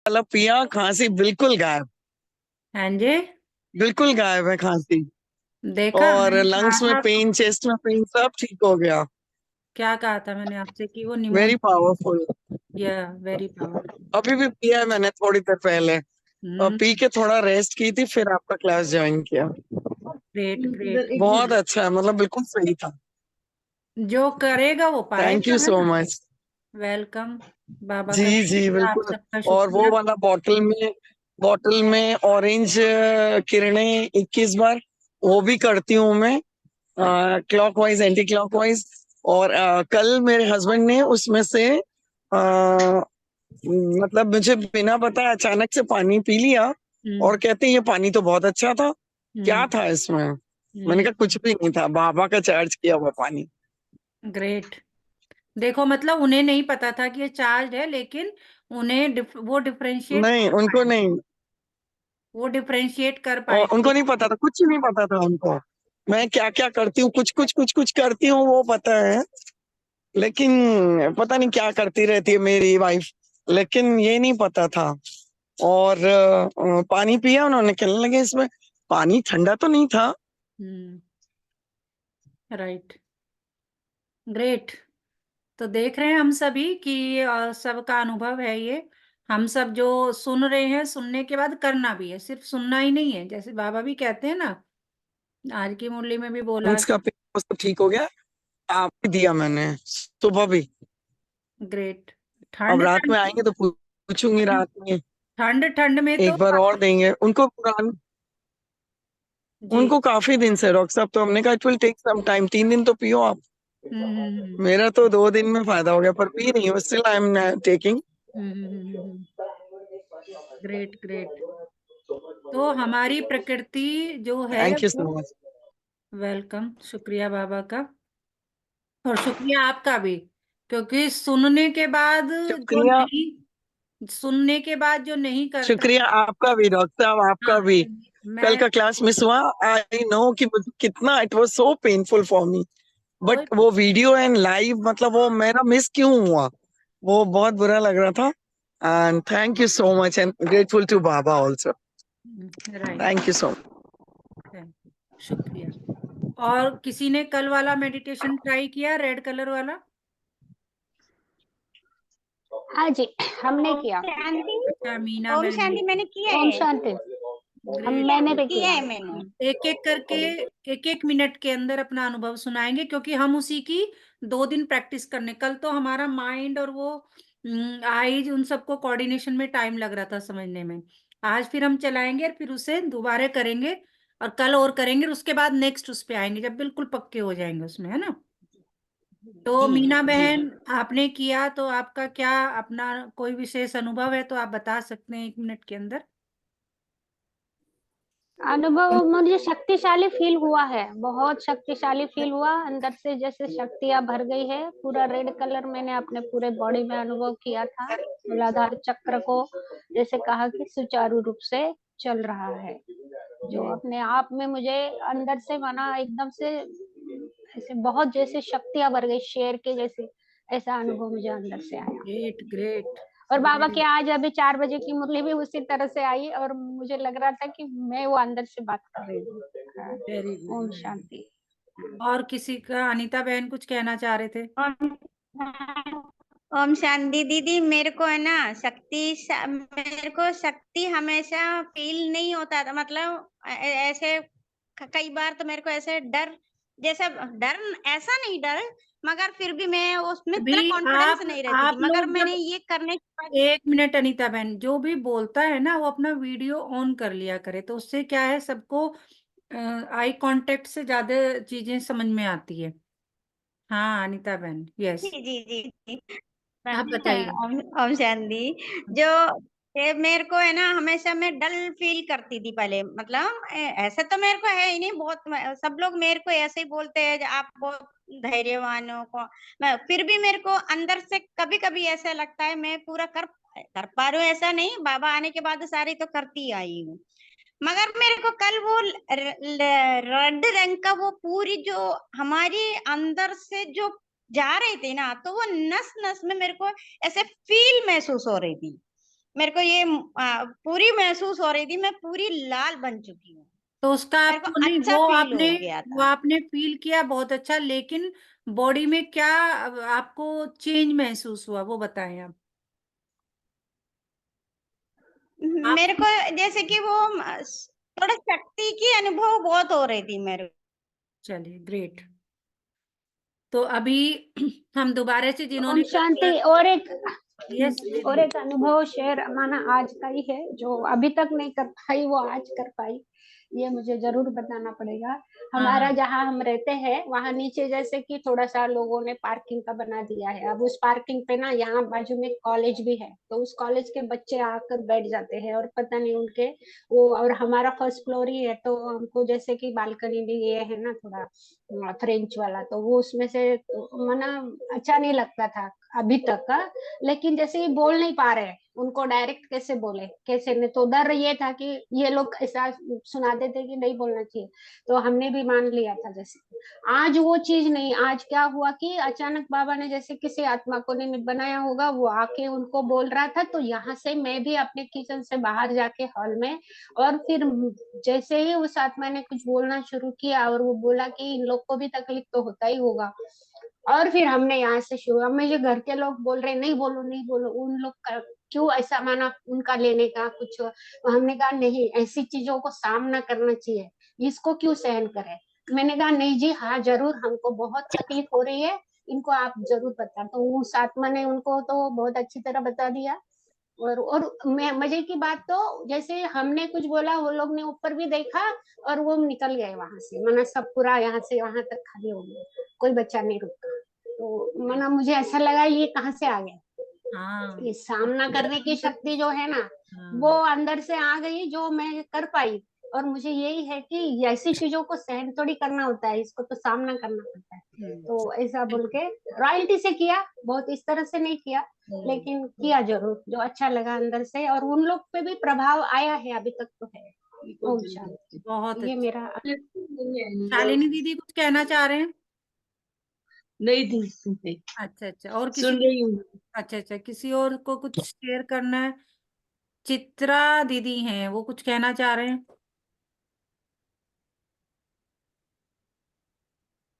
वाला पिया, खांसी बिल्कुल गायब। हाँ जी। बिल्कुल गायब है खांसी। देखा, और मैंने कहा लंग्स में था। पेन, चेस्ट में पेन, सब ठीक हो गया। क्या कहा था मैंने आपसे कि वो वेरी निमोनिया। पावरफुल। या वेरी पावरफुल। अभी भी पिया है मैंने थोड़ी देर पहले। और पी हम्म। के थोड़ा रेस्ट की थी, फिर आपका क्लास ज्वाइन किया। Great great. बहुत अच्छा है, मतलब बिल्कुल सही था। जो करेगा वो थैंक पाएगा, यू है सो ना। मच। वेलकम। बाबा का जी जी शुक्रिया, आप बिल्कुल। सबका और वो शुक्रिया। वाला बॉटल में ऑरेंज किरणें 21 बार, वो भी करती हूँ मैं, क्लॉकवाइज एंटी क्लॉकवाइज। और कल मेरे हस्बैंड ने उसमें से मतलब मुझे बिना बताए अचानक से पानी पी लिया। हम्म। और कहते हैं ये पानी तो बहुत अच्छा था। क्या हम्म। था इसमें? मैंने हम्म। कहा कुछ भी नहीं था, बाबा का चार्ज किया हुआ पानी। ग्रेट। देखो, मतलब उन्हें नहीं पता था कि ये चार्ज है, लेकिन उन्हें वो डिफरेंशिएट नहीं, कर उनको पाए। नहीं। वो डिफरेंशिएट कर पाए और थे। उनको नहीं पता था, कुछ नहीं पता था उनको। मैं क्या क्या करती हूँ, कुछ कुछ कुछ कुछ करती हूँ, वो पता है। लेकिन पता नहीं क्या करती रहती है मेरी वाइफ। लेकिन ये नहीं पता था। और पानी पिया उन्होंने, कहने लगे इसमें पानी ठंडा तो नहीं था। हम्म। राइट। ग्रेट। तो देख रहे हैं हम सभी कि सबका अनुभव है ये। हम सब जो सुन रहे हैं, सुनने के बाद करना भी है, सिर्फ सुनना ही नहीं है, जैसे बाबा भी कहते हैं ना। आज की मुरली में भी बोला। लंग्स का पेन वो सब ठीक हो गया। आप भी दिया मैंने सुबह भी। ग्रेट। अब ठंड रात ठंड। में आएंगे तो पूछूंगी रात में। ठंड ठंड में तो एक बार और देंगे उनको पुरान। जी। उनको काफी दिन से डॉक्टर साहब, तो हमने कहा it will take some time, 3 दिन तो पियो आप। हम्म। मेरा तो 2 दिन में फायदा हो गया, पर पी रही हूँ, still I am taking. Great great. तो हमारी प्रकृति जो है थैंक यू वो। So much. वेलकम, शुक्रिया बाबा का। और शुक्रिया आपका भी, क्योंकि सुनने के बाद जो शुक्रिया। नहीं, सुनने के बाद जो नहीं करता। शुक्रिया आपका भी डॉक्टर साहब, आपका हाँ। भी। कल मैं। का क्लास मिस हुआ। आई नो कि मुझे कितना it was so painful for me. कोई। बट वो वीडियो एंड लाइव, मतलब वो मेरा मिस क्यों हुआ? वो बहुत बुरा लग रहा था। And thank you so much and grateful to Baba also. Right. Thank you so much. शुक्रिया। और किसी ने कल वाला मेडिटेशन ट्राई किया, रेड कलर वाला? हाँ जी, हमने किया। शांति। अच्छा, मीना ओम बहन ने शांति मैंने किया ओम है। शांति। हम ग्रेट। मैंने भी किया किया। है मैंने। एक एक करके, एक एक मिनट के अंदर अपना अनुभव सुनाएंगे, क्योंकि हम उसी की 2 दिन प्रैक्टिस करने। कल तो हमारा माइंड और वो आईज, उन सबको कोऑर्डिनेशन में टाइम लग रहा था समझने में। आज फिर हम चलाएंगे और फिर उसे दोबारा करेंगे। और कल और करेंगे, उसके बाद नेक्स्ट उस पे आएंगे जब बिल्कुल पक्के हो जाएंगे उसमें, है ना। तो जी मीना जी। बहन, आपने किया तो आपका क्या अपना कोई विशेष अनुभव है तो आप बता सकते हैं 1 मिनट के अंदर। अनुभव मुझे शक्तिशाली फील हुआ है, बहुत शक्तिशाली फील हुआ अंदर से, जैसे शक्तियां भर गई है। पूरा रेड कलर मैंने अपने पूरे बॉडी में अनुभव किया था। मूलाधार चक्र को जैसे कहा कि सुचारू रूप से चल रहा है, जो अपने आप में मुझे अंदर से माना एकदम से ऐसे बहुत जैसे शक्तियां भर गई शेर के जैसे। ऐसा अनुभव मुझे अंदर से आया। Great great. और बाबा के आज अभी 4 बजे की मुरली भी उसी तरह से आई और मुझे लग रहा था कि मैं वो अंदर से बात कर रही हूँ। हाँ, वेरी ओम गुड। शांति। और किसी का, अनीता बहन कुछ कहना चाह रहे थे? ओम ओम शांति दीदी, मेरे को है ना मेरे को शक्ति हमेशा फील नहीं होता था। मतलब ऐसे कई बार तो मेरे को ऐसे डर जैसा डर, ऐसा नहीं डर, मगर फिर भी मैं उसमें अभी इतना कॉन्फिडेंस नहीं रहती आप थी। मगर लोग मैंने जब, ये करने के बाद। 1 मिनट अनीता बहन, जो भी बोलता है ना वो अपना वीडियो ऑन कर लिया करे, तो उससे क्या है, सबको आई कांटेक्ट से ज्यादा चीजें समझ में आती है। हाँ अनीता बहन, जी यस। जी जी जी। आप बताइए। ओम ओम शांति। जो ये मेरे को है ना, हमेशा मैं डल फील करती थी पहले। मतलब ऐसा तो मेरे को है ही नहीं। बहुत सब लोग मेरे को ऐसे ही बोलते हैं कि आप बहुत धैर्यवान हो को। मैं फिर भी मेरे को अंदर से कभी कभी ऐसा लगता है मैं पूरा कर पा रही हूँ। ऐसा नहीं, बाबा आने के बाद सारी तो करती आई हूँ। मगर मेरे को कल वो रेड रंग का वो पूरी जो हमारी अंदर से जो जा रही थी ना, तो वो नस नस में मेरे को ऐसे फील महसूस हो रही थी। मेरे को ये पूरी महसूस हो रही थी, मैं पूरी लाल बन चुकी हूँ। तो उसका मेरे को आपको नहीं, अच्छा फील हो गया वो था। आपने फील किया बहुत अच्छा, लेकिन बॉडी में क्या आपको चेंज महसूस हुआ वो बताएं आप। मेरे को जैसे कि वो थोड़ा शक्ति की अनुभव बहुत हो रही थी मेरे को। चलिए ग्रेट। तो अभी हम दोबारा से ओम जिन्होंने शांति। यस और दीदी। एक अनुभव शेयर माना आज का ही है, जो अभी तक नहीं कर पाई वो आज कर पाई, ये मुझे जरूर बताना पड़ेगा। हमारा हाँ जहाँ हम रहते हैं वहाँ नीचे जैसे कि थोड़ा सा लोगों ने पार्किंग का बना दिया है। अब उस पार्किंग पे ना यहाँ बाजू में कॉलेज भी है, तो उस कॉलेज के बच्चे आकर बैठ जाते हैं और पता नहीं उनके वो, और हमारा फर्स्ट फ्लोर ही है तो हमको जैसे कि बालकनी भी ये है ना थोड़ा फ्रेंच वाला, तो वो उसमें से मना अच्छा नहीं लगता था अभी तक का। लेकिन जैसे ये बोल नहीं पा रहे, उनको डायरेक्ट कैसे बोले कैसे नहीं, तो डर ये था कि ये लोग ऐसा सुना देते कि नहीं बोलना चाहिए, तो हमने भी मान लिया था। जैसे आज वो चीज नहीं, आज क्या हुआ कि अचानक बाबा ने जैसे किसी आत्मा को निमित्त बनाया होगा, वो आके उनको बोल रहा था, तो यहाँ से मैं भी अपने किचन से बाहर जाके हॉल में, और फिर जैसे ही उस आत्मा ने कुछ बोलना शुरू किया और वो बोला कि इन लोग को भी तकलीफ तो होता ही होगा, और फिर हमने यहाँ से शुरू, अब मुझे घर के लोग बोल रहे नहीं बोलो नहीं बोलो, उन लोग का क्यों ऐसा माना उनका लेने का कुछ, हमने कहा नहीं ऐसी चीजों को सामना करना चाहिए, इसको क्यों सहन करें। मैंने कहा नहीं जी हाँ जरूर, हमको बहुत तकलीफ हो रही है, इनको आप जरूर बता, तो उस आत्मा ने उनको तो बहुत अच्छी तरह बता दिया। और मैं मजे की बात तो जैसे हमने कुछ बोला वो लोग ने ऊपर भी देखा और वो निकल गए वहां से, मना सब पूरा यहाँ से वहां तक खाली हो गया, कोई बच्चा नहीं रुका। तो मना मुझे ऐसा लगा ये कहाँ से आ गया, हाँ ये सामना करने की शक्ति जो है ना वो हाँ अंदर से आ गई, जो मैं कर पाई। और मुझे यही है कि ऐसी चीजों को सहन थोड़ी करना होता है, इसको तो सामना करना पड़ता है। तो ऐसा बोल के रॉयल्टी से किया, बहुत इस तरह से नहीं किया, लेकिन किया जरूर, जो अच्छा लगा अंदर से, और उन लोग पे भी प्रभाव आया है अभी तक तो है। ओम शांति। बहुत ये अच्छा। मेरा शालिनी दीदी कुछ कहना चाह रहे हैं? नहीं थी, अच्छा अच्छा, और किसी सुन को? रही हूँ। अच्छा अच्छा, किसी और को कुछ शेयर करना है? चित्रा दीदी हैं, वो कुछ कहना चाह रहे हैं?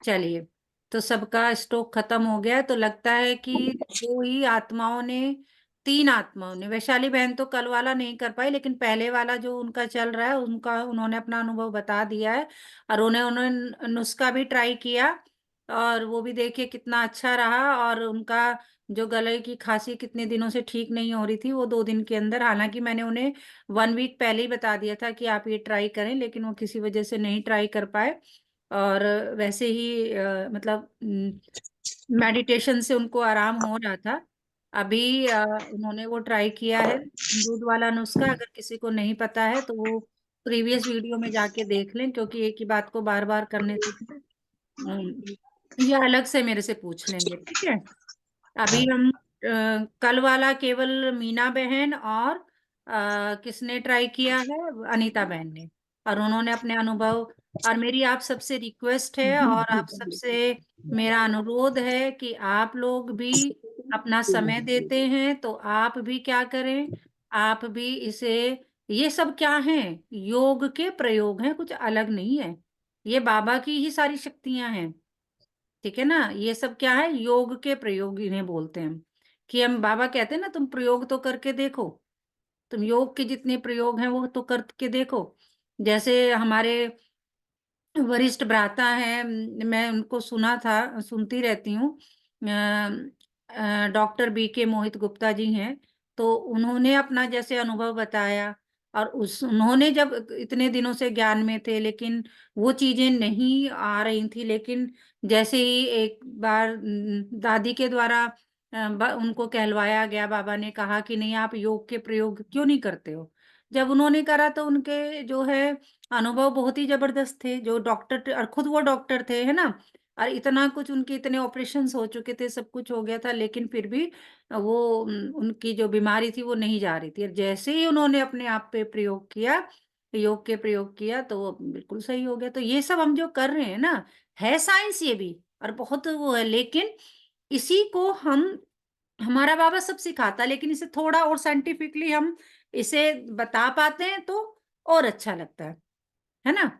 चलिए, तो सबका स्टॉक खत्म हो गया है, तो लगता है कि दो ही आत्माओं ने, तीन आत्माओं ने, वैशाली बहन तो कल वाला नहीं कर पाई, लेकिन पहले वाला जो उनका चल रहा है उनका, उन्होंने अपना अनुभव बता दिया है, और उन्होंने नुस्खा भी ट्राई किया, और वो भी देखिए कितना अच्छा रहा, और उनका जो गले की खांसी कितने दिनों से ठीक नहीं हो रही थी, वो 2 दिन के अंदर, हालांकि मैंने उन्हें 1 वीक पहले ही बता दिया था कि आप ये ट्राई करें, लेकिन वो किसी वजह से नहीं ट्राई कर पाए, और वैसे ही मतलब मेडिटेशन से उनको आराम हो रहा था। अभी उन्होंने वो ट्राई किया है दूध वाला नुस्खा, अगर किसी को नहीं पता है तो वो प्रीवियस वीडियो में जाके देख लें, क्योंकि एक ही बात को बार बार करने से ये अलग से मेरे से पूछ लेंगे, ठीक है। अभी हम कल वाला केवल मीना बहन और किसने ट्राई किया है, अनीता बहन ने, और उन्होंने अपने अनुभव, और मेरी आप सबसे रिक्वेस्ट है और आप सबसे मेरा अनुरोध है कि आप लोग भी अपना समय देते हैं तो आप भी क्या करें, आप भी इसे, ये सब क्या है, योग के प्रयोग हैं, कुछ अलग नहीं है, ये बाबा की ही सारी शक्तियां हैं, ठीक है ना। ये सब क्या है, योग के प्रयोग इन्हें बोलते हैं, कि हम बाबा कहते हैं ना तुम प्रयोग तो करके देखो, तुम योग के जितने प्रयोग हैं वो तो करके देखो। जैसे हमारे वरिष्ठ भ्राता हैं, मैं उनको सुनती रहती हूँ, डॉक्टर BK मोहित गुप्ता जी हैं, तो उन्होंने अपना जैसे अनुभव बताया, और उन्होंने जब इतने दिनों से ज्ञान में थे लेकिन वो चीजें नहीं आ रही थी, लेकिन जैसे ही एक बार दादी के द्वारा उनको कहलवाया गया, बाबा ने कहा कि नहीं आप योग के प्रयोग क्यों नहीं करते हो, जब उन्होंने करा तो उनके जो है अनुभव बहुत ही जबरदस्त थे, जो डॉक्टर, और खुद वो डॉक्टर थे, है ना, और इतना कुछ उनके इतने ऑपरेशंस हो चुके थे, सब कुछ हो गया था, लेकिन फिर भी वो उनकी जो बीमारी थी वो नहीं जा रही थी, और जैसे ही उन्होंने अपने आप पे प्रयोग किया, योग के प्रयोग किया, तो वो बिल्कुल सही हो गया। तो ये सब हम जो कर रहे हैं ना, है साइंस ये भी, और बहुत वो है, लेकिन इसी को हम हमारा बाबा सब सिखाता, लेकिन इसे थोड़ा और साइंटिफिकली हम इसे बता पाते हैं तो और अच्छा लगता है ना?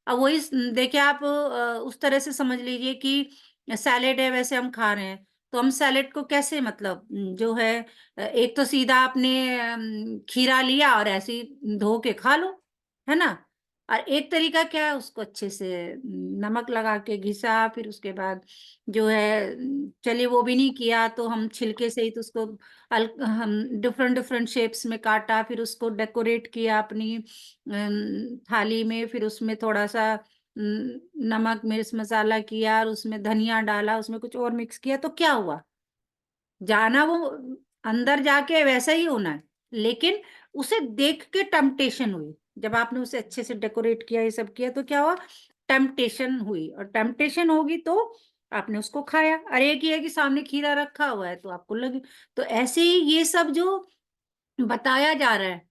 अब वही देखिए आप उस तरह से समझ लीजिए कि सैलेड है, वैसे हम खा रहे हैं, तो हम सैलेड को कैसे मतलब जो है एक तो सीधा आपने खीरा लिया और ऐसे ही धो के खा लो, है ना? और एक तरीका क्या है, उसको अच्छे से नमक लगा के घिसा, फिर उसके बाद जो है चलिए वो भी नहीं किया तो हम छिलके से ही तो उसको हम डिफरेंट डिफरेंट शेप्स में काटा, फिर उसको डेकोरेट किया अपनी थाली में, फिर उसमें थोड़ा-सा नमक, मिर्च मसाला किया और उसमें धनिया डाला, उसमें कुछ और मिक्स किया, तो क्या हुआ? जाना वो अंदर जाके वैसा ही होना है, लेकिन उसे देख के टेम्पटेशन हुई। जब आपने उसे अच्छे से डेकोरेट किया, ये सब किया, तो क्या हुआ? टेम्पटेशन हुई, और टेम्पटेशन होगी तो आपने उसको खाया। और एक ही है कि सामने खीरा रखा हुआ है तो आपको लगे। तो ऐसे ही ये सब जो बताया जा रहा है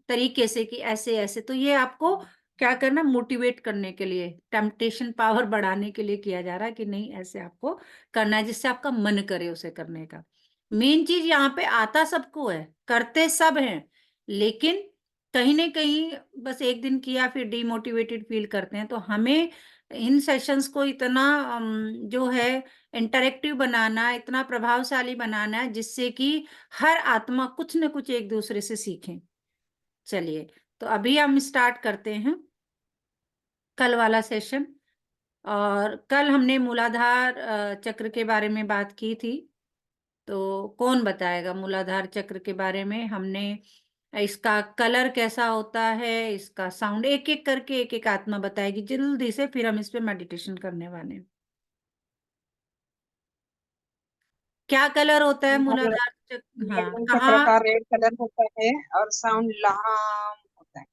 तरीके से कि ऐसे-ऐसे, तो ये आपको क्या करना, मोटिवेट करने के लिए, टेम्पटेशन पावर बढ़ाने के लिए किया जा रहा है कि नहीं ऐसे आपको करना है, जिससे आपका मन करे उसे करने का। मेन चीज़ यहाँ पे आता सबको है, करते सब हैं, लेकिन कहीं न कहीं बस एक दिन किया फिर डिमोटिवेटेड फील करते हैं। तो हमें इन सेशंस को इतना जो है इंटरैक्टिव बनाना, इतना प्रभावशाली बनाना है जिससे कि हर आत्मा कुछ न कुछ एक दूसरे से सीखें। चलिए, तो अभी हम स्टार्ट करते हैं कल वाला सेशन। और कल हमने मूलाधार चक्र के बारे में बात की थी। तो कौन बताएगा मूलाधार चक्र के बारे में? हमने इसका कलर कैसा होता है, इसका साउंड, एक-एक करके एक-एक आत्मा बताएगी जल्दी से, फिर हम इस पे मेडिटेशन करने वाले हैं। क्या कलर होता है मूलाधार चक्र? हाँ, गोल्डन चक्र का कहाँ? रेड कलर होता है और साउंड लाम होता है।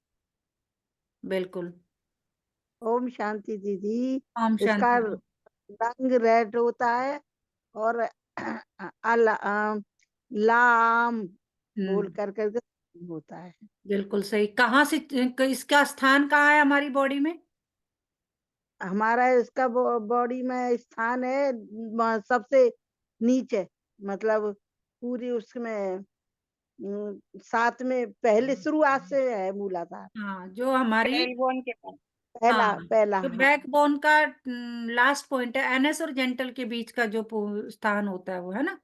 बिल्कुल। ओम शांति दीदी। ओम इसका शांति। रंग रेड होता है और लाम बोल कर करके होता है। बिल्कुल सही। कहाँ से इसका स्थान कहाँ है हमारी बॉडी में? हमारा इसका बॉडी में स्थान है सबसे नीचे, मतलब पूरी उसमें साथ में पहले शुरुआत से है मूलाधार। हाँ, जो हमारी टेलबोन के पास। पहला हाँ, पहला जो हाँ बैकबोन का लास्ट पॉइंट है, एनएस और जेंटल के बीच का जो स्थान होता है वो, है ना?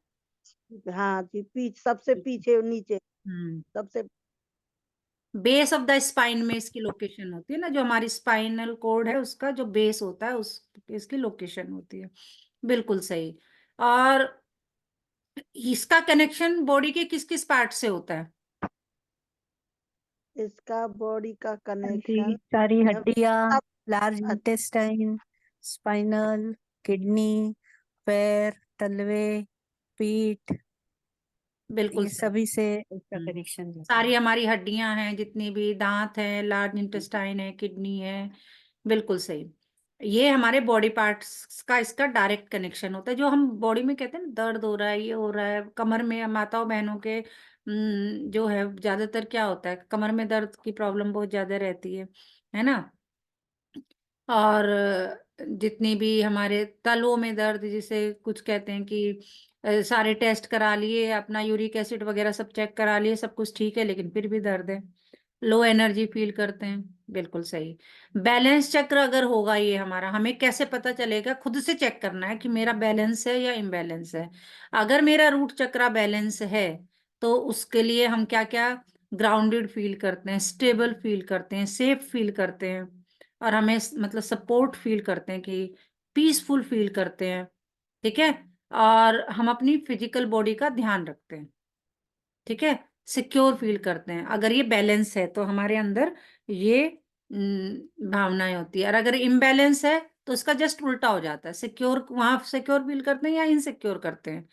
हाँ जी, सबसे पीछे नीचे हम्म सबसे। बेस ऑफ द स्पाइन में इसकी लोकेशन होती है ना, जो हमारी स्पाइनल कोड है उसका जो बेस होता है उस इसकी लोकेशन होती है। बिल्कुल सही। और इसका कनेक्शन बॉडी के किस किस पार्ट से होता है? इसका बॉडी का जी, कनेक्शन सारी हड्डियां, सब लार्ज इंटेस्टाइन, स्पाइनल, किडनी, पैर, तलवे, पीठ, बिल्कुल ये सही। सभी से इसका कनेक्शन है। सारी हमारी हड्डियां हैं, जितनी भी दांत हैं, लार्ज इंटेस्टाइन है, किडनी है। बिल्कुल सही। ये हमारे बॉडी पार्ट्स का इसका डायरेक्ट कनेक्शन होता है। जो हम बॉडी में कहते हैं ना, दर्द हो रहा है, ये हो रहा है, कमर में माताओं बहनों के जो है ज्यादातर क्या होता है, कमर में दर्द की प्रॉब्लम बहुत ज्यादा रहती है ना? और जितनी भी हमारे तलवों में दर्द, जिसे कुछ कहते हैं कि सारे टेस्ट करा लिए, अपना यूरिक एसिड वगैरह सब चेक करा लिए, सब कुछ ठीक है, लेकिन फिर भी दर्द है, लो एनर्जी फील करते हैं। बिल्कुल सही। बैलेंस चक्र अगर होगा ये हमारा, हमें कैसे पता चलेगा? खुद से चेक करना है कि मेरा बैलेंस है या इम्बैलेंस है। अगर मेरा रूट चक्रा बैलेंस है तो उसके लिए हम क्या क्या ग्राउंडेड फील करते हैं, स्टेबल फील करते हैं, सेफ फील करते हैं, और हमें मतलब सपोर्ट फील करते हैं कि पीसफुल फील करते हैं। ठीक है? और हम अपनी फिजिकल बॉडी का ध्यान रखते हैं। ठीक है? सिक्योर फील करते हैं। अगर ये बैलेंस है तो हमारे अंदर ये भावनाएं होती है, और अगर इम्बैलेंस है तो उसका जस्ट उल्टा हो जाता है। सिक्योर वहां सिक्योर फील करते हैं या इनसिक्योर करते हैं,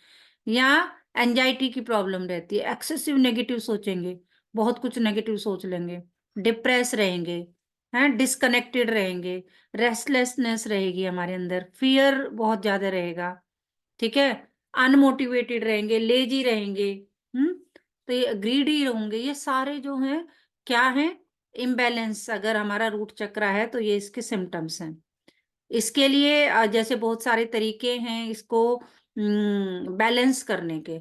या एंजाइटी की प्रॉब्लम रहती है, एक्सेसिव नेगेटिव सोचेंगे, बहुत कुछ नेगेटिव सोच लेंगे, डिप्रेस रहेंगे, हैं, डिस्कनेक्टेड रहेंगे, रेस्टलेसनेस रहेगी हमारे अंदर, फियर बहुत ज्यादा रहेगा। ठीक है? अनमोटिवेटेड रहेंगे, लेजी रहेंगे, तो ये ग्रीडी होंगे। ये सारे जो हैं क्या हैं? इम्बैलेंस। अगर हमारा रूट चक्र है तो ये इसके सिम्टम्स हैं। इसके लिए जैसे बहुत सारे तरीके हैं इसको बैलेंस करने के।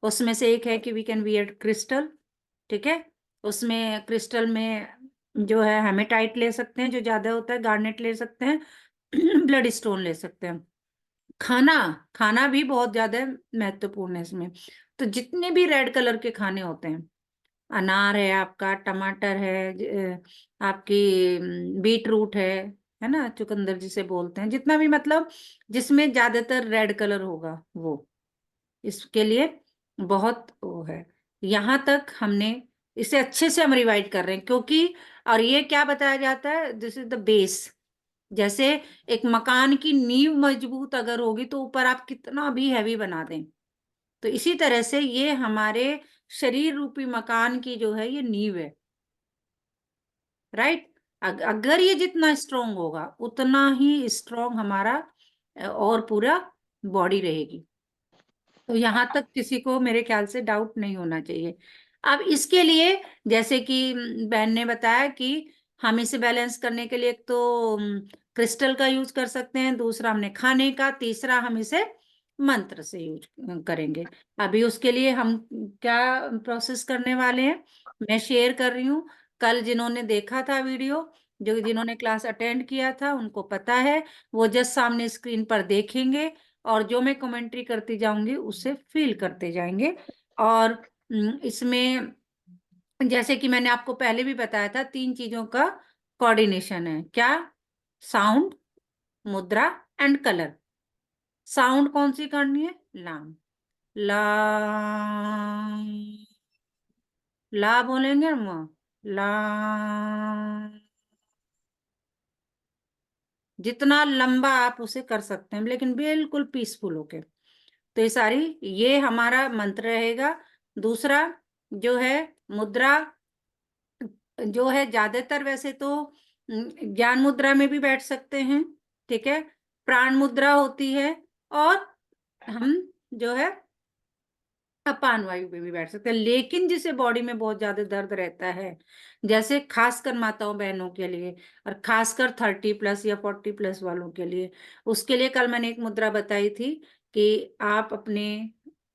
उसमें से एक है कि वी कैन वियर क्रिस्टल, ठीक है। उसमें क्रिस्टल में जो है हेमेटाइट ले सकते हैं जो ज्यादा होता है, गार्नेट ले सकते हैं, ब्लड स्टोन ले सकते हैं। खाना खाना भी बहुत ज्यादा महत्वपूर्ण है इसमें। तो जितने भी रेड कलर के खाने होते हैं, अनार है आपका, टमाटर है, आपकी बीट रूट है ना, चुकंदर जिसे बोलते हैं, जितना भी मतलब जिसमें ज्यादातर रेड कलर होगा वो इसके लिए बहुत वो है। यहाँ तक हमने इसे अच्छे से हम रिवाइड कर रहे हैं क्योंकि, और ये क्या बताया जाता है, दिस इज द बेस। जैसे एक मकान की नींव मजबूत अगर होगी तो ऊपर आप कितना भी हैवी बना दें, तो इसी तरह से ये हमारे शरीर रूपी मकान की जो है ये नींव है, राइट। अगर ये जितना स्ट्रोंग होगा उतना ही स्ट्रोंग हमारा और पूरा बॉडी रहेगी। तो यहां तक किसी को मेरे ख्याल से डाउट नहीं होना चाहिए। अब इसके लिए जैसे कि बहन ने बताया कि हम इसे बैलेंस करने के लिए एक तो क्रिस्टल का यूज कर सकते हैं, दूसरा हमने खाने का, तीसरा हम इसे मंत्र से यूज करेंगे। अभी उसके लिए हम क्या प्रोसेस करने वाले हैं मैं शेयर कर रही हूँ। कल जिन्होंने देखा था वीडियो, जिन्होंने क्लास अटेंड किया था उनको पता है, वो जस्ट सामने स्क्रीन पर देखेंगे और जो मैं कमेंट्री करती जाऊंगी उसे फील करते जाएंगे। और इसमें जैसे कि मैंने आपको पहले भी बताया था 3 चीजों का कोऑर्डिनेशन है, क्या? साउंड, मुद्रा एंड कलर। साउंड कौन सी करनी है? लाम, ला, ला बोलेंगे हम, ला। जितना लंबा आप उसे कर सकते हैं लेकिन बिल्कुल पीसफुल होके। तो ये हमारा मंत्र रहेगा। दूसरा जो है मुद्रा, जो है ज्यादातर वैसे तो ज्ञान मुद्रा में भी बैठ सकते हैं, ठीक है। प्राण मुद्रा होती है और हम जो है अपान वायु पे भी बैठ सकते हैं। लेकिन जिसे बॉडी में बहुत ज्यादा दर्द रहता है, जैसे खासकर माताओं बहनों के लिए और खासकर 30+ या 40+ वालों के लिए, उसके लिए कल मैंने एक मुद्रा बताई थी कि आप अपने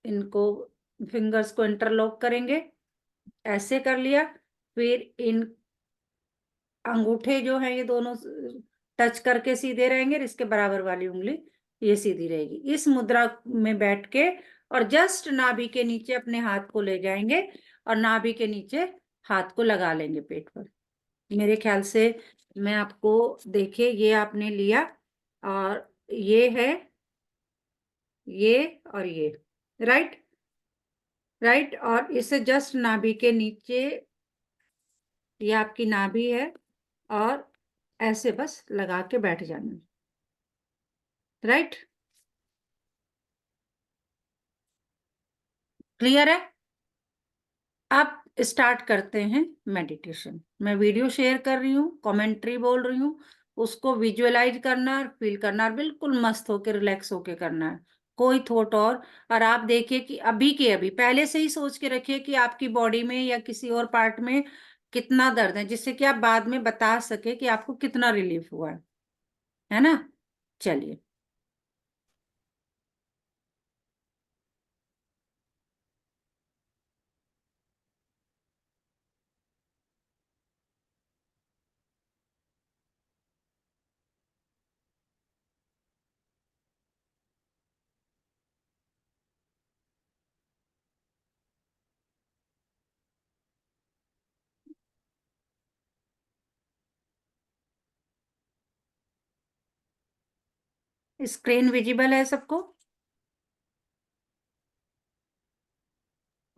इनको फिंगर्स को इंटरलॉक करेंगे, ऐसे कर लिया, फिर इन अंगूठे जो है ये दोनों टच करके सीधे रहेंगे, इसके बराबर वाली उंगली ये सीधी रहेगी। इस मुद्रा में बैठ के और जस्ट नाभि के नीचे अपने हाथ को ले जाएंगे और नाभि के नीचे हाथ को लगा लेंगे पेट पर। मेरे ख्याल से मैं आपको, देखिए ये आपने लिया और ये है, ये और ये, राइट राइट। और इसे जस्ट नाभि के नीचे, ये आपकी नाभि है और ऐसे बस लगा के बैठ जाना, राइट। क्लियर है? अब स्टार्ट करते हैं मेडिटेशन। मैं वीडियो शेयर कर रही हूँ, कमेंट्री बोल रही हूँ, उसको विजुअलाइज करना और फील करना और बिल्कुल मस्त होके रिलैक्स होके करना है, कोई थॉट और आप देखिए कि अभी के अभी पहले से ही सोच के रखिए कि आपकी बॉडी में या किसी और पार्ट में कितना दर्द है, जिससे कि आप बाद में बता सके कि आपको कितना रिलीफ हुआ है ना। चलिए, स्क्रीन विजिबल है सबको?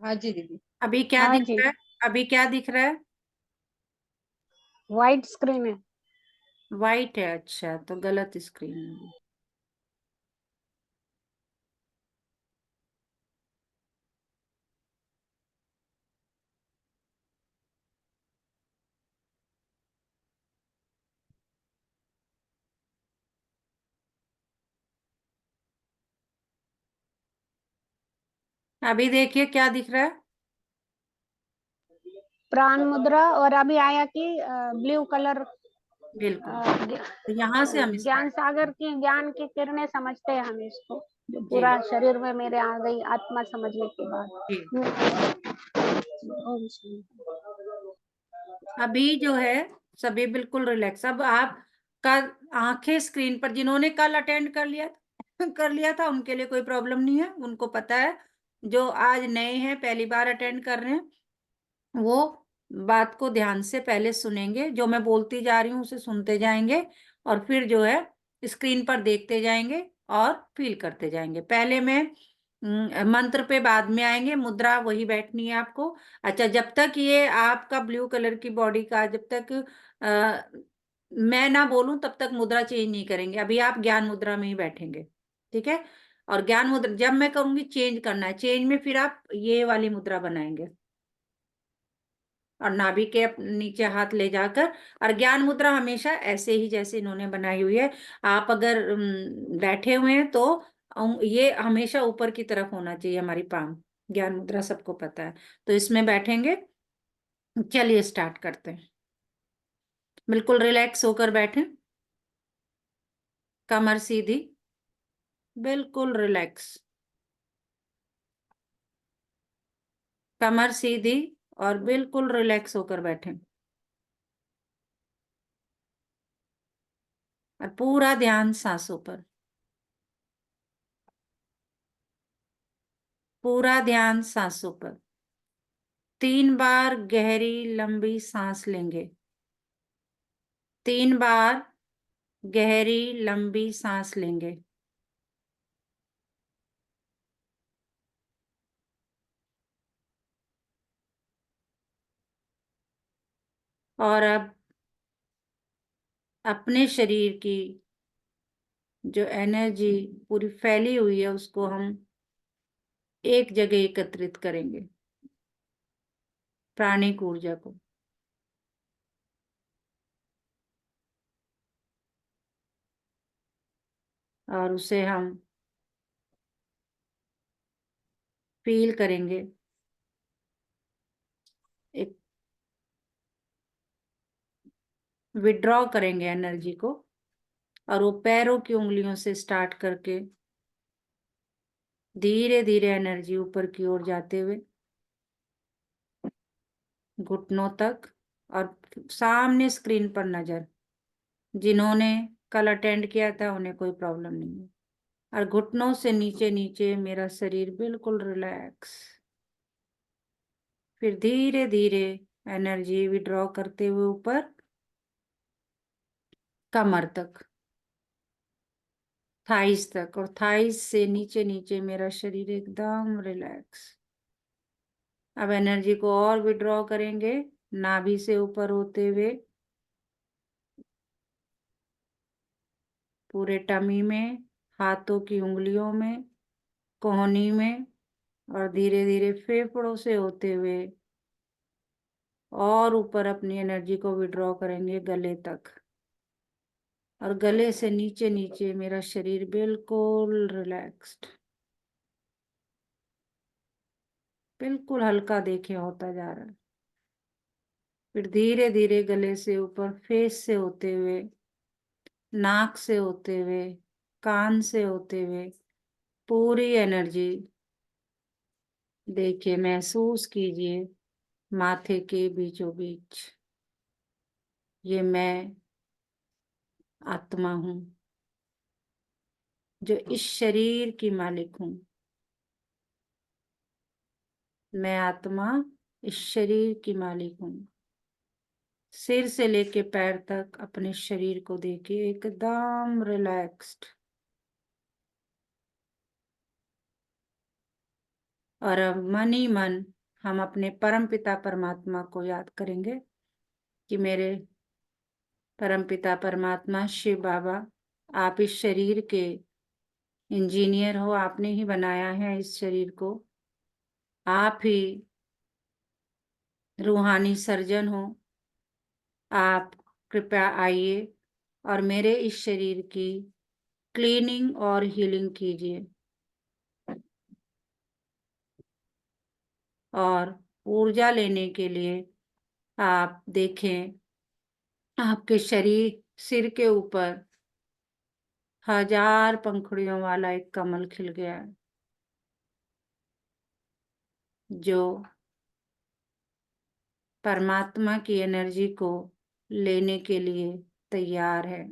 हाँ जी दीदी। अभी क्या हाँ दिख जी, रहा है? अभी क्या दिख रहा है? वाइट स्क्रीन है। वाइट है, अच्छा तो गलत स्क्रीन है। अभी देखिए क्या दिख रहा है? प्राण मुद्रा, और अभी आया कि ब्लू कलर, बिल्कुल, तो यहाँ से हम ज्ञान स्टार्ट। सागर की ज्ञान की किरणें समझते हैं हम इसको। जो जी पूरा शरीर में मेरे आ गई आत्मा समझने के बाद। जी। ओम शांति। अभी जो है सभी बिल्कुल रिलैक्स। अब आप का आंखें स्क्रीन पर, जिन्होंने कल अटेंड कर लिया था उनके लिए कोई प्रॉब्लम नहीं है, उनको पता है। जो आज नए हैं, पहली बार अटेंड कर रहे हैं, वो बात को ध्यान से पहले सुनेंगे, जो मैं बोलती जा रही हूँ उसे सुनते जाएंगे और फिर जो है स्क्रीन पर देखते जाएंगे और फील करते जाएंगे। पहले मैं मंत्र पे बाद में आएंगे, मुद्रा वही बैठनी है आपको। अच्छा, जब तक ये आपका ब्लू कलर की बॉडी का, जब तक मैं ना बोलूं तब तक मुद्रा चेंज नहीं करेंगे। अभी आप ज्ञान मुद्रा में ही बैठेंगे, ठीक है? और ज्ञान मुद्रा जब मैं कहूंगी चेंज करना है, चेंज में फिर आप ये वाली मुद्रा बनाएंगे और नाभि के नीचे हाथ ले जाकर, और ज्ञान मुद्रा हमेशा ऐसे ही जैसे इन्होंने बनाई हुई है। आप अगर बैठे हुए हैं तो ये हमेशा ऊपर की तरफ होना चाहिए, हमारी पाम। ज्ञान मुद्रा सबको पता है, तो इसमें बैठेंगे। चलिए स्टार्ट करते हैं। बिल्कुल रिलैक्स होकर बैठें, कमर सीधी, बिल्कुल रिलैक्स, कमर सीधी और बिल्कुल रिलैक्स होकर बैठें। और पूरा ध्यान सांसों पर, पूरा ध्यान सांसों पर। 3 बार गहरी लंबी सांस लेंगे, 3 बार गहरी लंबी सांस लेंगे। और अब अपने शरीर की जो एनर्जी पूरी फैली हुई है उसको हम एक जगह एकत्रित करेंगे, प्राणिक ऊर्जा को। और उसे हम फील करेंगे, एक विड्रॉ करेंगे एनर्जी को। और वो पैरों की उंगलियों से स्टार्ट करके धीरे धीरे एनर्जी ऊपर की ओर जाते हुए घुटनों तक। और सामने स्क्रीन पर नजर, जिन्होंने कल अटेंड किया था उन्हें कोई प्रॉब्लम नहीं है। और घुटनों से नीचे नीचे मेरा शरीर बिल्कुल रिलैक्स। फिर धीरे धीरे एनर्जी विड्रॉ करते हुए ऊपर कमर तक, थाइस तक, और थाइस से नीचे नीचे मेरा शरीर एकदम रिलैक्स। अब एनर्जी को और विड्रॉ करेंगे, नाभि से ऊपर होते हुए पूरे टमी में, हाथों की उंगलियों में, कोहनी में, और धीरे धीरे फेफड़ों से होते हुए और ऊपर अपनी एनर्जी को विड्रॉ करेंगे गले तक। और गले से नीचे नीचे मेरा शरीर बिल्कुल रिलैक्स्ड, बिल्कुल हल्का देखे होता जा रहा है। फिर धीरे धीरे गले से ऊपर, फेस से होते हुए, नाक से होते हुए, कान से होते हुए पूरी एनर्जी देखिए, महसूस कीजिए माथे के बीचों बीच। ये मैं आत्मा हूं जो इस शरीर की मालिक हूं। मैं आत्मा इस शरीर की मालिक हूं। सिर से लेके पैर तक अपने शरीर को देखिए एकदम रिलैक्स्ड। और अब मन ही मन हम अपने परमपिता परमात्मा को याद करेंगे कि मेरे परमपिता परमात्मा शिव बाबा, आप इस शरीर के इंजीनियर हो, आपने ही बनाया है इस शरीर को। आप ही रूहानी सर्जन हो। आप कृपया आइए और मेरे इस शरीर की क्लीनिंग और हीलिंग कीजिए। और ऊर्जा लेने के लिए आप देखें आपके शरीर, सिर के ऊपर 1000 पंखुड़ियों वाला एक कमल खिल गया है, जो परमात्मा की एनर्जी को लेने के लिए तैयार है।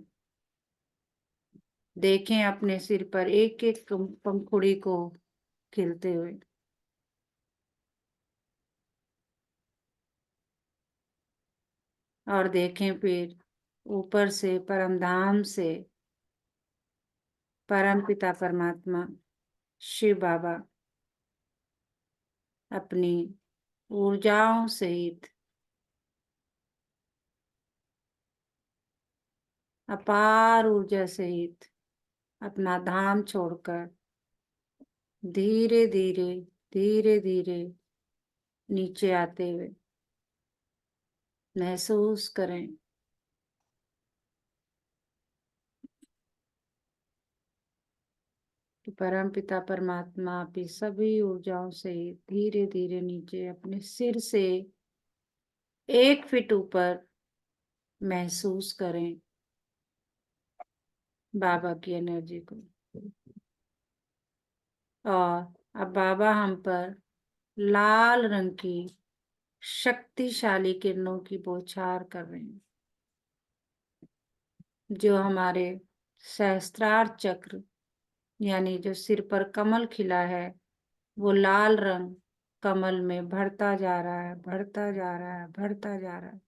देखें अपने सिर पर एक एक पंखुड़ी को खिलते हुए। और देखें फिर ऊपर से परमधाम से परम पिता परमात्मा शिव बाबा अपनी ऊर्जाओं सहित अपार ऊर्जा सहित अपना धाम छोड़कर धीरे धीरे धीरे धीरे नीचे आते हुए महसूस करें कि परम पिता परमात्मा अपनी सभी ऊर्जाओं से धीरे धीरे नीचे अपने सिर से 1 फीट ऊपर महसूस करें बाबा की एनर्जी को। और अब बाबा हम पर लाल रंग की शक्तिशाली किरणों की बौछार कर रहे हैं, जो हमारे सहस्त्रार चक्र यानी जो सिर पर कमल खिला है, वो लाल रंग कमल में बढ़ता जा रहा है, बढ़ता जा रहा है, बढ़ता जा रहा है।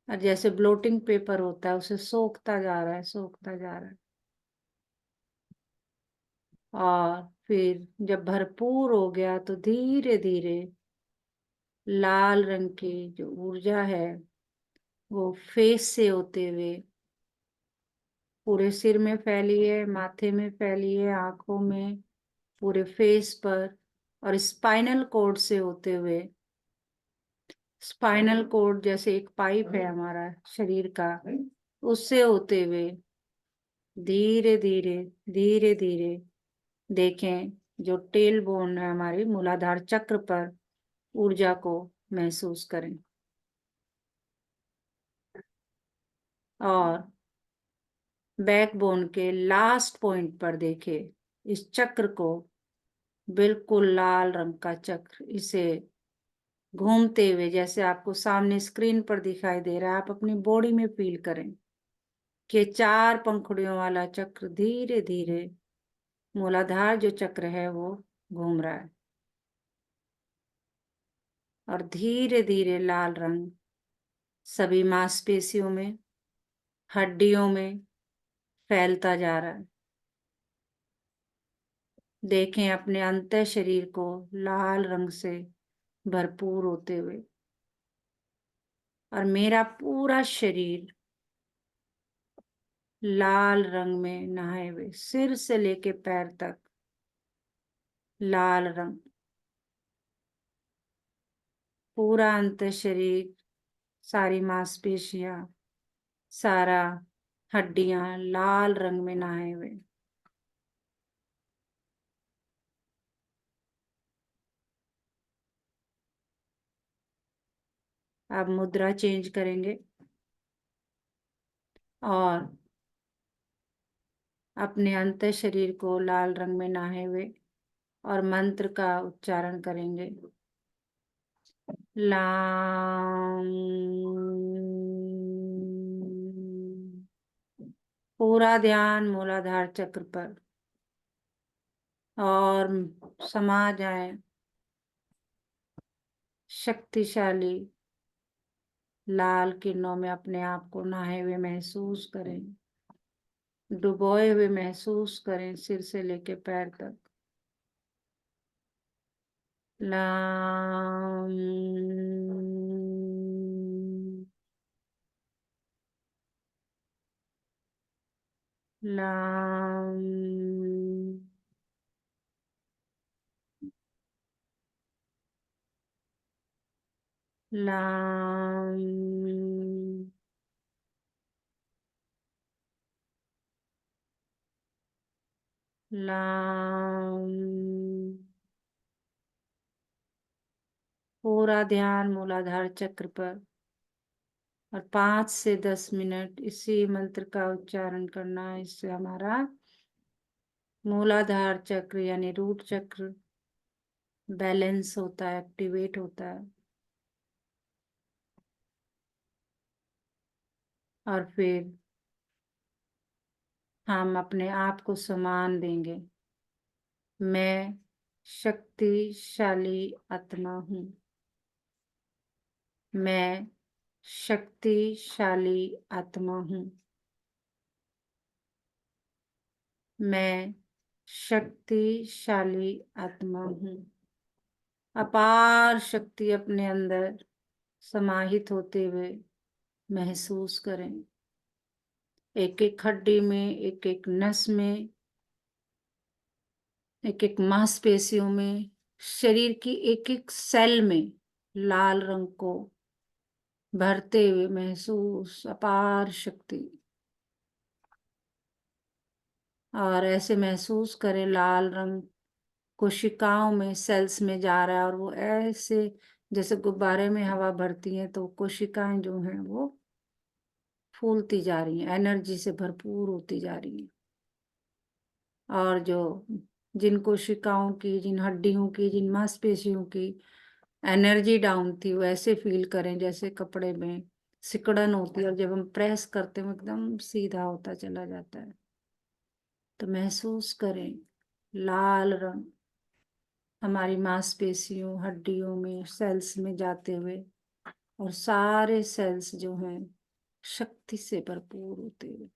और जैसे ब्लोटिंग पेपर होता है, उसे सोखता जा रहा है, सोखता जा रहा है। और फिर जब भरपूर हो गया तो धीरे धीरे लाल रंग की जो ऊर्जा है वो फेस से होते हुए पूरे सिर में फैली है, माथे में फैली है, आंखों में, पूरे फेस पर, और स्पाइनल कोड से होते हुए, स्पाइनल कोड जैसे एक पाइप है हमारा शरीर का, उससे होते हुए धीरे धीरे धीरे धीरे देखें जो टेल बोन है हमारे मूलाधार चक्र पर, ऊर्जा को महसूस करें। और बैकबोन के लास्ट पॉइंट पर देखें इस चक्र को, बिल्कुल लाल रंग का चक्र, इसे घूमते हुए जैसे आपको सामने स्क्रीन पर दिखाई दे रहा है, आप अपनी बॉडी में फील करें कि 4 पंखुड़ियों वाला चक्र धीरे धीरे मूलाधार जो चक्र है वो घूम रहा है। और धीरे धीरे लाल रंग सभी मांसपेशियों में, हड्डियों में फैलता जा रहा है। देखें अपने अंतः शरीर को लाल रंग से भरपूर होते हुए, और मेरा पूरा शरीर लाल रंग में नहाए हुए, सिर से लेके पैर तक लाल रंग, पूरा अंतः शरीर, सारी मांसपेशियां, सारा हड्डियां लाल रंग में नहाए हुए। अब मुद्रा चेंज करेंगे और अपने अंतः शरीर को लाल रंग में नहाए हुए और मंत्र का उच्चारण करेंगे। लाम। पूरा ध्यान मूलाधार चक्र पर, और समा जाए शक्तिशाली लाल किरणों में, अपने आप को नहाए हुए महसूस करें, डुबोए हुए महसूस करें सिर से लेके पैर तक। लाम। लाम। लाम। लाम। पूरा ध्यान मूलाधार चक्र पर, और 5 से 10 मिनट इसी मंत्र का उच्चारण करना है। इससे हमारा मूलाधार चक्र यानी रूट चक्र बैलेंस होता है, एक्टिवेट होता है। और फिर हम अपने आप को सम्मान देंगे। मैं शक्तिशाली आत्मा हूँ। मैं शक्तिशाली आत्मा हूँ। मैं शक्तिशाली आत्मा हूँ। अपार शक्ति अपने अंदर समाहित होते हुए महसूस करें। एक एक हड्डी में, एक एक नस में, एक एक मांसपेशियों में, शरीर की एक एक सेल में लाल रंग को भरते हुए महसूस अपार शक्ति। और ऐसे महसूस करें लाल रंग कोशिकाओं में, सेल्स में जा रहा है और वो ऐसे जैसे गुब्बारे में हवा भरती है तो कोशिकाएं जो हैं वो फूलती जा रही हैं, एनर्जी से भरपूर होती जा रही हैं। और जो जिन कोशिकाओं की, जिन हड्डियों की, जिन मांसपेशियों की एनर्जी डाउन थी, वो ऐसे फील करें जैसे कपड़े में सिकुड़न होती है और जब हम प्रेस करते हैं एकदम सीधा होता चला जाता है। तो महसूस करें लाल रंग हमारी मांसपेशियों, हड्डियों में, सेल्स में जाते हुए और सारे सेल्स जो हैं शक्ति से भरपूर होते हुए,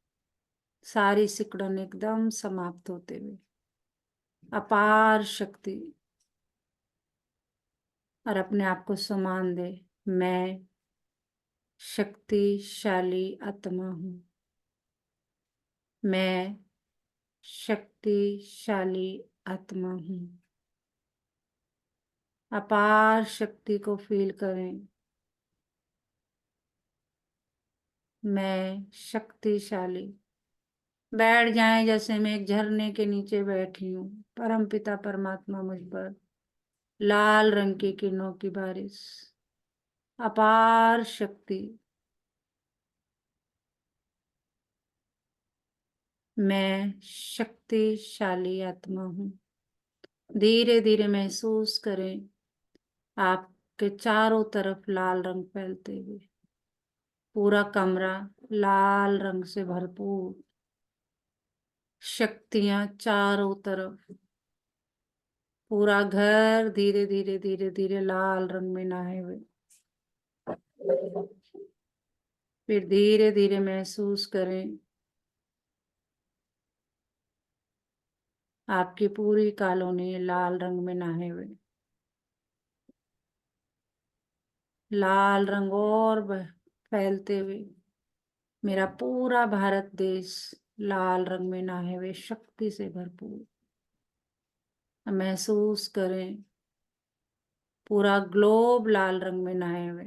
सारी सिकुड़न एकदम समाप्त होते हुए अपार शक्ति। और अपने आप को सम्मान दे। मैं शक्तिशाली आत्मा हूँ। मैं शक्तिशाली आत्मा हूँ। अपार शक्ति को फील करें। मैं शक्तिशाली। बैठ जाएं जैसे मैं एक झरने के नीचे बैठी हूँ। परम पिता परमात्मा मुझ पर लाल रंग की किरणों की बारिश, अपार शक्ति। मैं शक्तिशाली आत्मा हूँ। धीरे धीरे महसूस करें आपके चारों तरफ लाल रंग फैलते हुए, पूरा कमरा लाल रंग से भरपूर, शक्तियां चारों तरफ, पूरा घर धीरे धीरे धीरे धीरे लाल रंग में नहाए हुए। फिर धीरे धीरे महसूस करें आपकी पूरी कॉलोनी लाल रंग में नहाए हुए। लाल रंग और फैलते हुए मेरा पूरा भारत देश लाल रंग में नहाए हुए शक्ति से भरपूर। महसूस करें पूरा ग्लोब लाल रंग में नहाए हुए,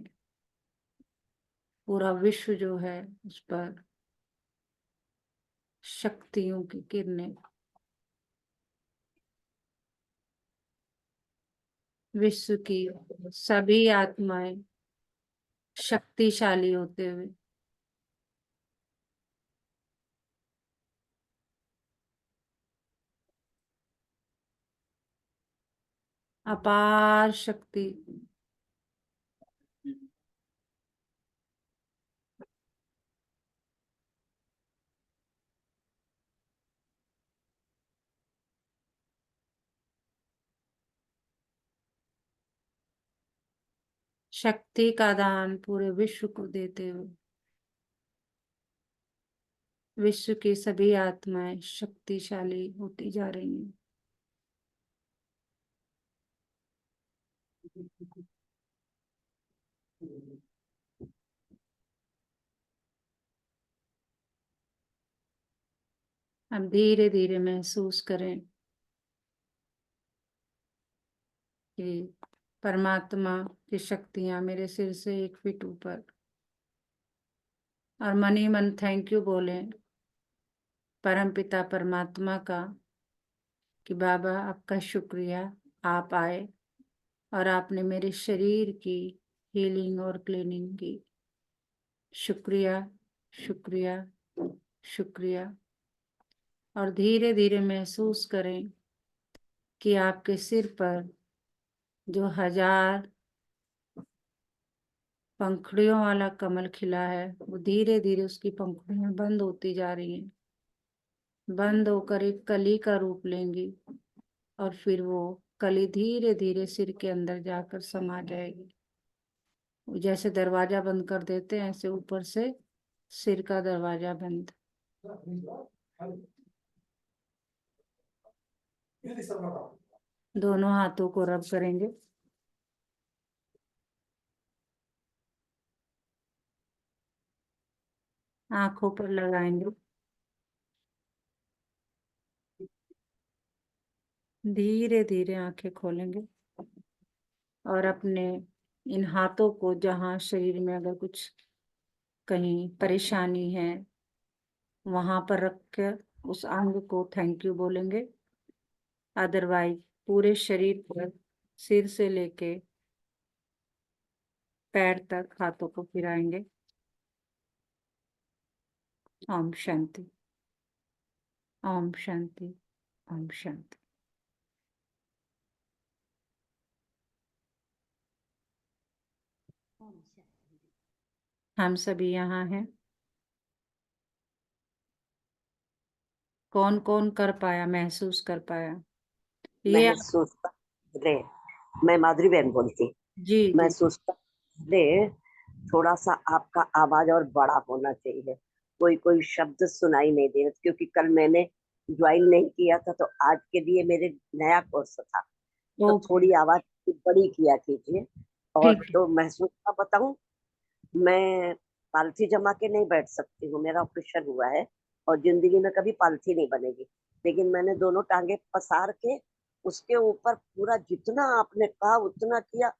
पूरा विश्व जो है उस पर शक्तियों की किरणें, विश्व की सभी आत्माएं शक्तिशाली होते हुए अपार शक्ति। शक्ति का दान पूरे विश्व को देते हुए विश्व की सभी आत्माएं शक्तिशाली होती जा रही हैं। हम धीरे धीरे महसूस करें कि परमात्मा की शक्तियां मेरे सिर से 1 फीट ऊपर, और मन ही मन थैंक यू बोलें परम पिता परमात्मा का कि बाबा आपका शुक्रिया, आप आए और आपने मेरे शरीर की हीलिंग और क्लीनिंग की। शुक्रिया, शुक्रिया, शुक्रिया। और धीरे धीरे महसूस करें कि आपके सिर पर जो 1000 पंखुड़ियों वाला कमल खिला है, वो धीरे धीरे उसकी पंखुड़ियां बंद होती जा रही हैं, बंद होकर एक कली का रूप लेंगी और फिर वो कली धीरे धीरे सिर के अंदर जाकर समा जाएगी। जैसे दरवाजा बंद कर देते हैं, ऐसे ऊपर से सिर का दरवाजा बंद। दोनों हाथों को रब करेंगे। आंखों पर लगाएंगे। धीरे धीरे आंखें खोलेंगे और अपने इन हाथों को जहां शरीर में अगर कुछ कहीं परेशानी है वहां पर रख कर उस अंग को थैंक यू बोलेंगे। अदरवाइज पूरे शरीर पर सिर से लेके पैर तक हाथों को फिराएंगे। ओम शांति, ओम शांति, ओम शांति। हम सभी यहाँ हैं। कौन कौन कर पाया, महसूस कर पाया? ये महसूस ले, मैं माधुरी बहन बोलती। जी जी महसूस ले, थोड़ा सा आपका आवाज और बड़ा होना चाहिए। कोई कोई शब्द सुनाई नहीं दे रहे, क्योंकि कल मैंने ज्वाइन नहीं किया था, तो आज के लिए मेरे नया कोर्स था, तो ओके, थोड़ी आवाज बड़ी किया कीजिए। और ठीक है। तो महसूस का बताऊं, मैं पालथी जमा के नहीं बैठ सकती हूँ, मेरा ऑपरेशन हुआ है और जिंदगी में कभी पालथी नहीं बनेगी, लेकिन मैंने दोनों टांगे पसार के उसके ऊपर पूरा जितना आपने कहा उतना किया।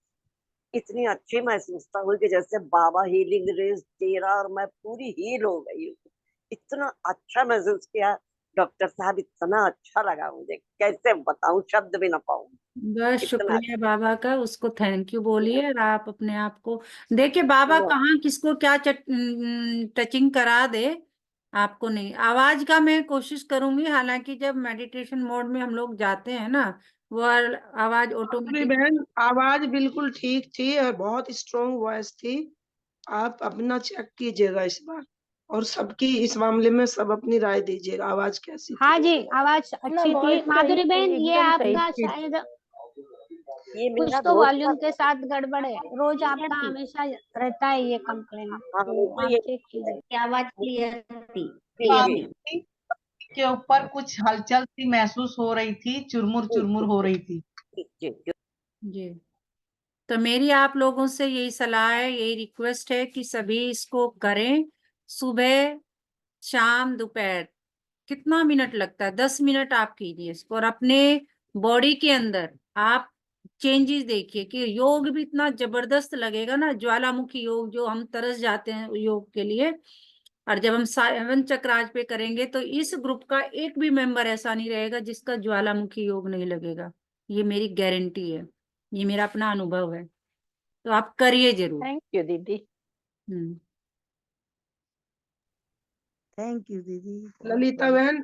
इतनी अच्छी महसूसता हुई कि जैसे बाबा हीलिंग रेस दे रहा और मैं पूरी हील हो गई हूँ। इतना अच्छा महसूस किया डॉक्टर साहब, इतना अच्छा लगा मुझे, कैसे बताऊं, शब्द भी ना पाऊं। बस इतना शुक्रिया बाबा का, उसको थैंक यू बोलिए। और आप अपने आप को देखिए, बाबा कहाँ किसको क्या टचिंग करा दे, आपको नहीं। आवाज का मैं कोशिश करूंगी, हालांकि जब मेडिटेशन मोड में हम लोग जाते हैं ना, वो आवाज माधुरी ऑटोमेटिक। बहन आवाज बिल्कुल ठीक थी और बहुत स्ट्रोंग वॉइस थी। आप अपना चेक कीजिएगा इस बार, और सबकी इस मामले में सब अपनी राय दीजिएगा, आवाज कैसी थी। हाँ जी, आवाज अच्छी थी। माधुरी बहन, ये आपका शायद ये कुछ मेरा तो रोज वॉल्यूम के का साथ गड़बड़ है। रोज आपका हमेशा रहता है ये कंप्लेन, हाँ, तो मुझे आप ये चेक कीजिए। आवाज क्लियर थी। के ऊपर कुछ हलचल सी महसूस हो रही थी, चुरमुर चुरमुर हो रही थी। जी, तो मेरी आप लोगों से यही सलाह है, यही रिक्वेस्ट है कि सभी इसको करें। सुबह, शाम, दोपहर, कितना मिनट लगता है, 10 मिनट आप कीजिए इसको, और अपने बॉडी के अंदर आप चेंजेस देखिए कि योग भी इतना जबरदस्त लगेगा ना, ज्वालामुखी योग, जो हम तरस जाते हैं योग के लिए। और जब हम 7 चक्राज पे करेंगे तो इस ग्रुप का एक भी मेंबर ऐसा नहीं रहेगा जिसका ज्वालामुखी योग नहीं लगेगा। ये मेरी गारंटी है, ये मेरा अपना अनुभव है, तो आप करिए जरूर। थैंक यू दीदी, हम्म थैंक यू दीदी। ललिता बहन